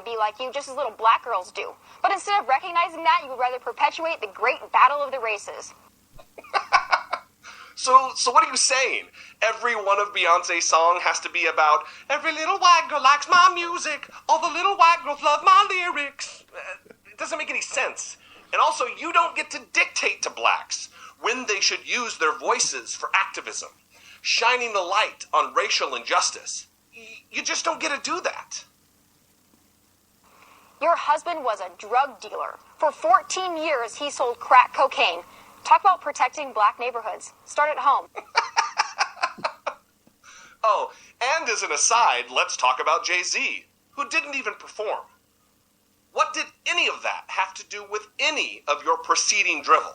be like you, just as little black girls do. But instead of recognizing that, you would rather perpetuate the great battle of the races. So what are you saying? Every one of Beyonce's songs has to be about every little white girl likes my music, all the little white girls love my lyrics. It doesn't make any sense. And also, you don't get to dictate to blacks when they should use their voices for activism, shining the light on racial injustice. You just don't get to do that. Your husband was a drug dealer. For 14 years, he sold crack cocaine. Talk about protecting black neighborhoods. Start at home. Oh, and as an aside, let's talk about Jay-Z, who didn't even perform. What did any of that have to do with any of your preceding drivel?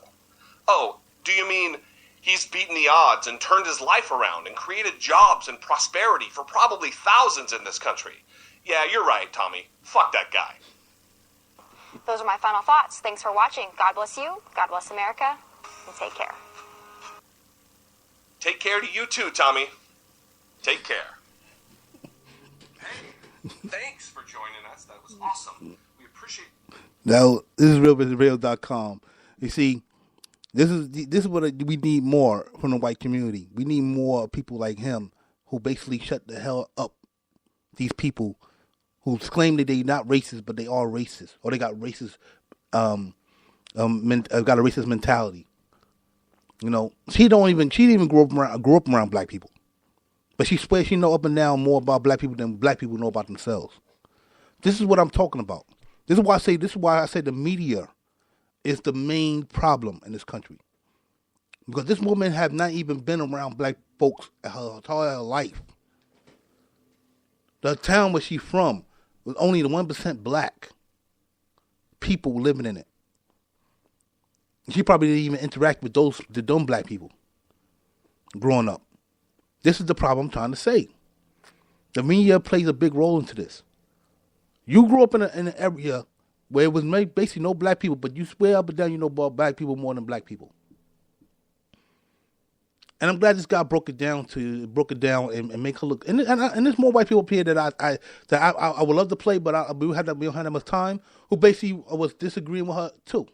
Oh, do you mean he's beaten the odds and turned his life around and created jobs and prosperity for probably thousands in this country? Yeah, you're right, Tommy. Fuck that guy. Those are my final thoughts. Thanks for watching. God bless you. God bless America. And take care. Take care to you too, Tommy. Take care. Hey, thanks for joining us. That was awesome. We appreciate it. Now, this is realbusinessradio.com. You see, this is what we need more from the white community. We need more people like him who basically shut the hell up these people who claim that they're not racist, but they are racist, or they got racist, got a racist mentality. You know, she didn't even grow up around black people, but she swears she know up and down more about black people than black people know about themselves. This is what I'm talking about. This is why I say the media is the main problem in this country, because this woman have not even been around black folks her entire life. The town where she's from was only the 1% black people living in it. She probably didn't even interact with the dumb black people growing up. This is the problem I'm trying to say. The media plays a big role into this. You grew up in an area where it was basically no black people, but you swear up and down you know about black people more than black people. And I'm glad this guy broke it down and make her look. And there's more white people up here that I would love to play, but we don't have that much time. Who basically was disagreeing with her too.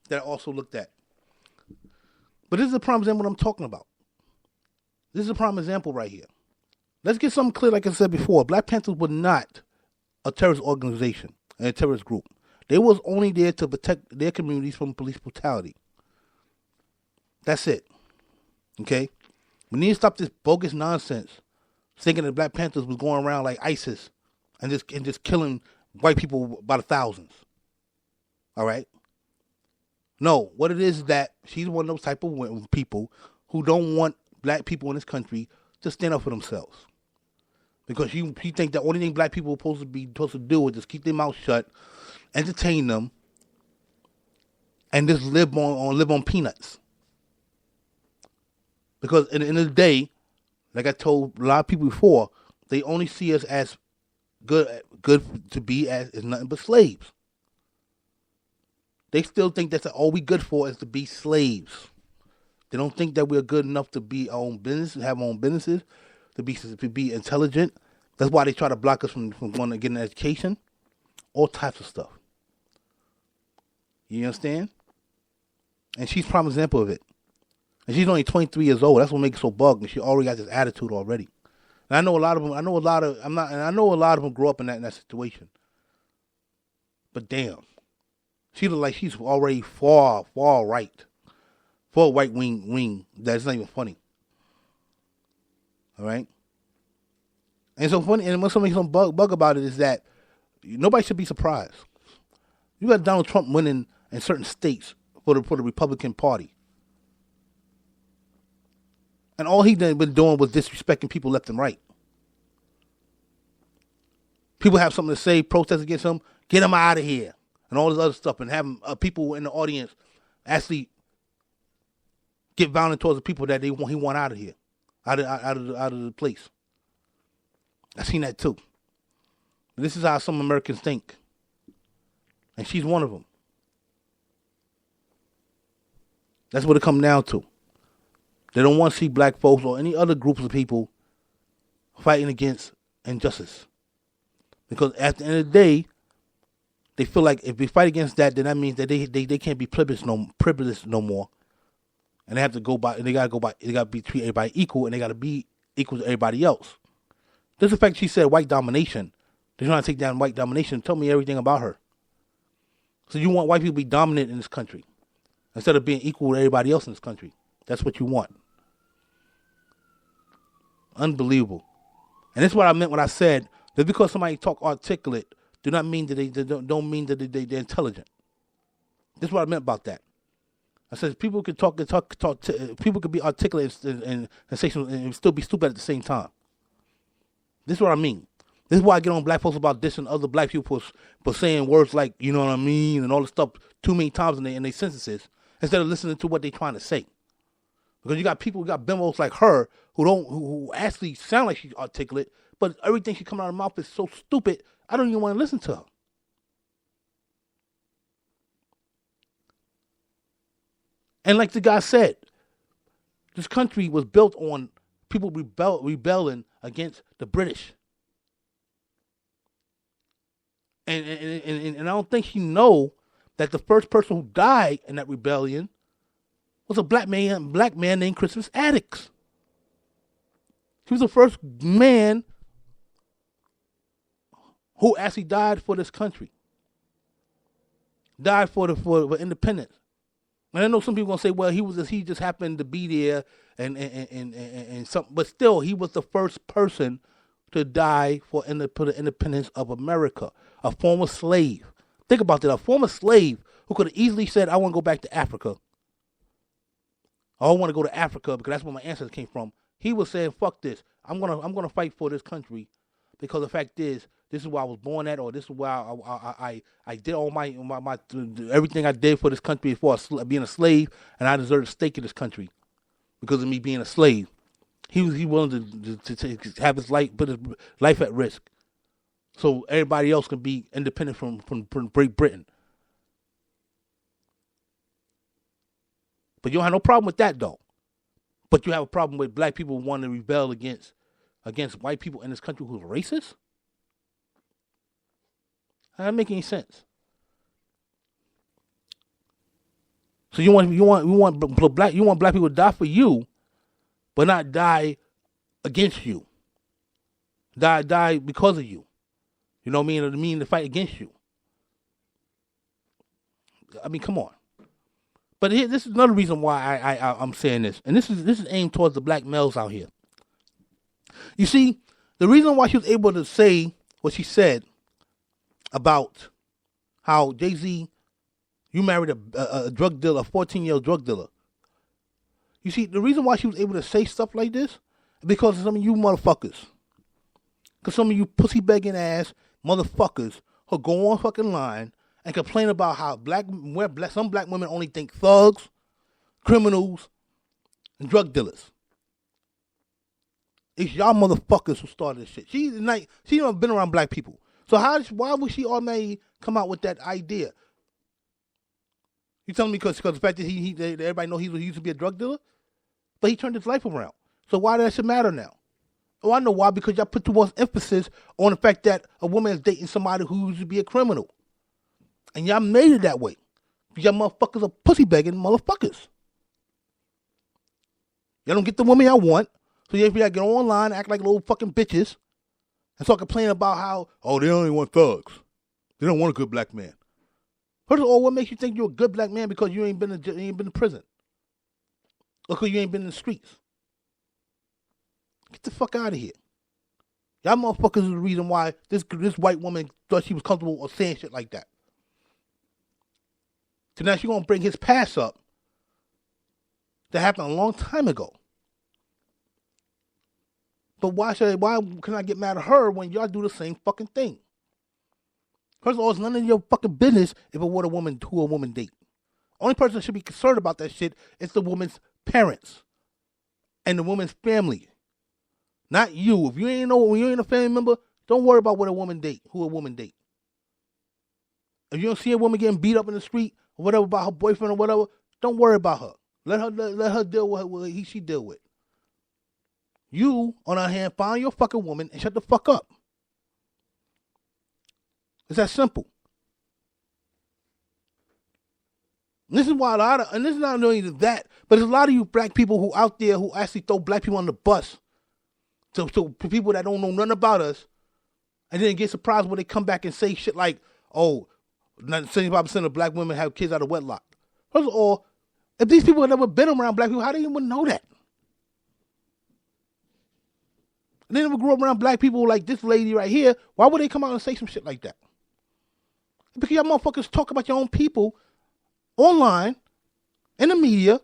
That I also looked at. But this is a prime example of what I'm talking about. This is a prime example right here. Let's get something clear. Like I said before, Black Panthers were not a terrorist organization and a terrorist group. They was only there to protect their communities from police brutality. That's it. Okay? We need to stop this bogus nonsense, thinking that Black Panthers was going around like ISIS and just killing white people by the thousands. All right? No, what it is that she's one of those type of people who don't want black people in this country to stand up for themselves. Because she think that only thing black people are supposed to do is just keep their mouth shut, entertain them, and just live on peanuts. Because in the end of the day, like I told a lot of people before, they only see us as good to be as is nothing but slaves. They still think that's all we good for is to be slaves. They don't think that we're good enough to be our own business, have our own businesses, to be intelligent. That's why they try to block us from going to get an education. All types of stuff. You understand? And she's a prime example of it. And she's only 23 years old. That's what makes it so bugging. She already got this attitude already. And I know a lot of them. I know a lot of them grew up in that situation. But damn, she look like she's already far right, far right wing. That's not even funny. All right. And so funny, and what's some bug about it is that nobody should be surprised. You got Donald Trump winning in certain states for the Republican Party. And all he been doing was disrespecting people left and right. People have something to say, protest against him, get him out of here, and all this other stuff, and having people in the audience actually get violent towards the people that he want out of here, out of the place. I've seen that too. This is how some Americans think, and she's one of them. That's what it comes down to. They don't want to see black folks or any other groups of people fighting against injustice. Because at the end of the day, they feel like if we fight against that, then that means that they can't be privileged no more, and they have to go by. They gotta be treat everybody equal, and they gotta be equal to everybody else. Just the fact she said white domination, they're trying to take down white domination. Tell me everything about her. So you want white people to be dominant in this country instead of being equal to everybody else in this country. That's what you want. Unbelievable. And that's what I meant when I said that because somebody talk articulate, do not mean that they don't mean that they're intelligent. That's what I meant about that. I said people could talk. People could be articulate and say something and still be stupid at the same time. This is what I mean. This is why I get on black folks about dissing other black people for saying words like, you know what I mean, and all this stuff too many times in their sentences instead of listening to what they're trying to say. Because you got bimbos like her who actually sound like she's articulate, but everything she comes out of her mouth is so stupid, I don't even want to listen to her. And like the guy said, this country was built on people rebelling against the British. And I don't think she know that the first person who died in that rebellion was a black man named Christmas Attucks. He was the first man who actually died for this country. Died for independence. And I know some people gonna say, well, he just happened to be there and something, but still, he was the first person to die for the independence of America. A former slave. Think about that. A former slave who could have easily said, I want to go back to Africa. I want to go to Africa because that's where my ancestors came from. He was saying, fuck this. I'm gonna fight for this country because the fact is, this is where I was born at, or this is where I did all my everything I did for this country before being a slave, and I deserve a stake in this country because of me being a slave. He was willing to have his life, put his life at risk, so everybody else can be independent from Great Britain. But you don't have no problem with that though. But you have a problem with black people wanting to rebel against white people in this country who's racist? That doesn't make any sense. So you want black people to die for you, but not die against you. Die because of you. You know what I mean? To fight against you. I mean, come on. But this is another reason why I'm saying this, and this is aimed towards the black males out here. You see, the reason why she was able to say what she said about how Jay-Z, you married a drug dealer, a 14-year-old drug dealer. You see, the reason why she was able to say stuff like this is because of some of you motherfuckers. Because some of you pussy-begging ass motherfuckers who go on fucking line and complain about how some black women only think thugs, criminals, and drug dealers. It's y'all motherfuckers who started this shit. She never been around black people. So why would she automatically come out with that idea? You telling me because the fact that everybody know he used to be a drug dealer? But he turned his life around. So why does that matter now? Oh, I know why. Because y'all put too much emphasis on the fact that a woman is dating somebody who used to be a criminal. And y'all made it that way. Y'all motherfuckers are pussy-begging motherfuckers. Y'all don't get the woman y'all want. So y'all get online, act like little fucking bitches, and start complaining about how, oh, they only want thugs. They don't want a good black man. First of all, what makes you think you're a good black man because you ain't been in prison? Or because you ain't been in the streets? Get the fuck out of here. Y'all motherfuckers is the reason why this white woman thought she was comfortable with saying shit like that. So now she's going to bring his past up that happened a long time ago. But why can I get mad at her when y'all do the same fucking thing? First of all, it's none of your fucking business if who a woman date. Only person that should be concerned about that shit is the woman's parents and the woman's family. Not you. If you ain't a family member, don't worry about who a woman date. If you don't see a woman getting beat up in the street or whatever about her boyfriend or whatever, don't worry about her. Let her deal with what she deal with. You, on the other hand, find your fucking woman and shut the fuck up. It's that simple. And this is why and this is not only that, but there's a lot of you black people who out there who actually throw black people on the bus to people that don't know nothing about us, and then get surprised when they come back and say shit like, oh, 75% of black women have kids out of wedlock. First of all, if these people have never been around black people, how do you even know that? And they never grew up around black people like this lady right here. Why would they come out and say some shit like that? Because y'all motherfuckers talk about your own people online, in the media,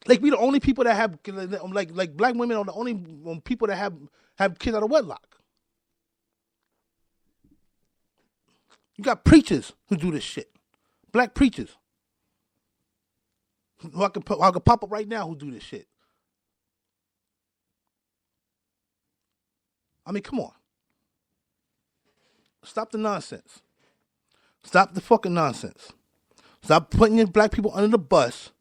like we the only people that have, like black women are the only people that have kids out of wedlock. You got preachers who do this shit. Black preachers. Who I could pop up right now who do this shit. I mean, come on. Stop the nonsense. Stop the fucking nonsense. Stop putting your black people under the bus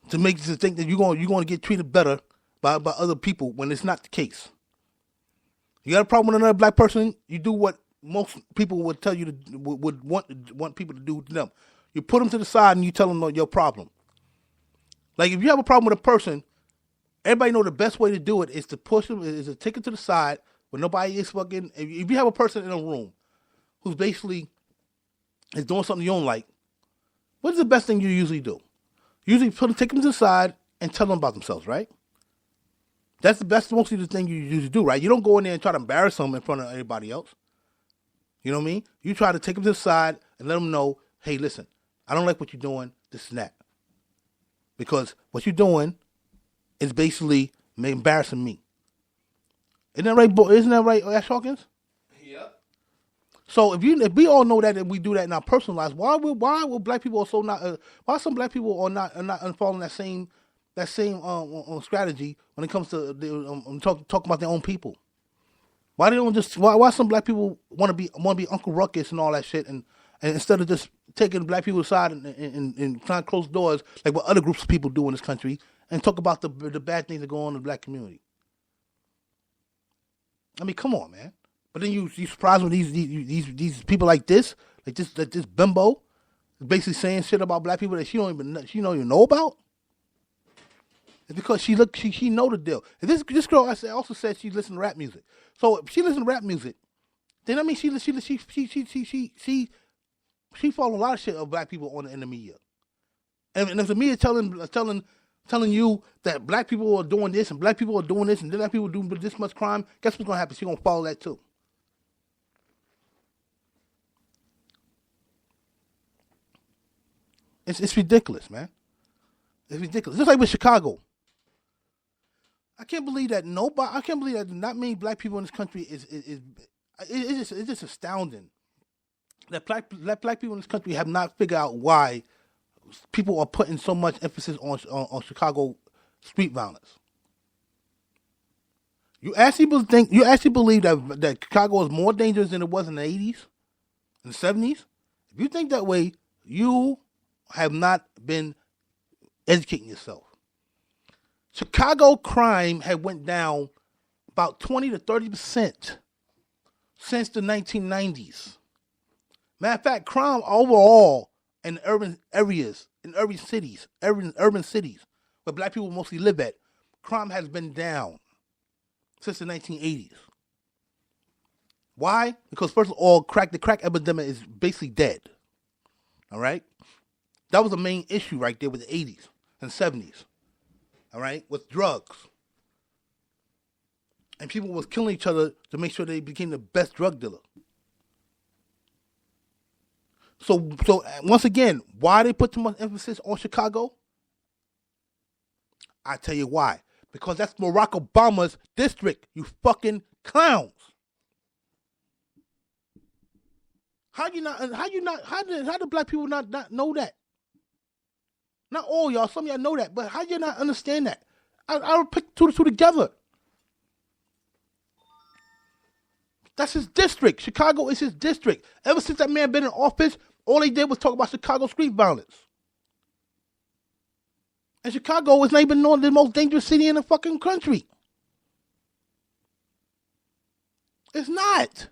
to make you think that you're going to get treated better by other people when it's not the case. You got a problem with another black person, you do what most people would tell you to would want people to do to them. You put them to the side and you tell them your problem. Like if you have a problem with a person, everybody know the best way to do it is to push them, is to take it to the side when nobody is fucking. If you have a person in a room who's basically is doing something you don't like, what is the best thing you usually do? Usually take them to the side and tell them about themselves, right? That's mostly the thing you usually do, right? You don't go in there and try to embarrass them in front of everybody else. You know what I mean? You try to take them to the side and let them know, hey, listen, I don't like what you're doing, this and that. Because what you're doing is basically embarrassing me. Isn't that right, Ash Hawkins? Yep. So if we all know that and we do that in our personal lives, why will black people also not? Why some black people are not following that same strategy when it comes to talking about their own people? Why they don't just why some black people want to be Uncle Ruckus and all that shit, and instead of just taking black people aside and trying to close doors like what other groups of people do in this country and talk about the bad things that go on in the black community? I mean, come on, man. But then you surprised when these people like this bimbo is basically saying shit about black people that she don't even know about. It's because she know the deal. And this girl also said she listened to rap music. So if she listened to rap music, then I mean she follow a lot of shit of black people in the media. And if the media telling you that black people are doing this and black people are doing this and then black people are doing this much crime, guess what's gonna happen? She's gonna follow that too. It's ridiculous, man. It's ridiculous. Just like with Chicago. I can't believe that not many black people in this country it's just astounding that black people in this country have not figured out why people are putting so much emphasis on Chicago street violence. You actually believe that Chicago is more dangerous than it was in the 80s, in the 70s? If you think that way, you have not been educating yourself. Chicago crime had went down about 20 to 30% since the 1990s. Matter of fact, crime overall in urban areas, in urban cities where black people mostly live at, crime has been down since the 1980s. Why? Because first of all, the crack epidemic is basically dead. All right? That was the main issue right there with the 80s and 70s. All right? With drugs. And people was killing each other to make sure they became the best drug dealer. So once again, why they put too much emphasis on Chicago? I tell you why. Because that's Barack Obama's district, you fucking clowns. How do black people not know that? Not all y'all, some of y'all know that, but how do you not understand that? I'll put two together. That's his district. Chicago is his district. Ever since that man been in office, all they did was talk about Chicago street violence. And Chicago is not even known the most dangerous city in the fucking country. It's not.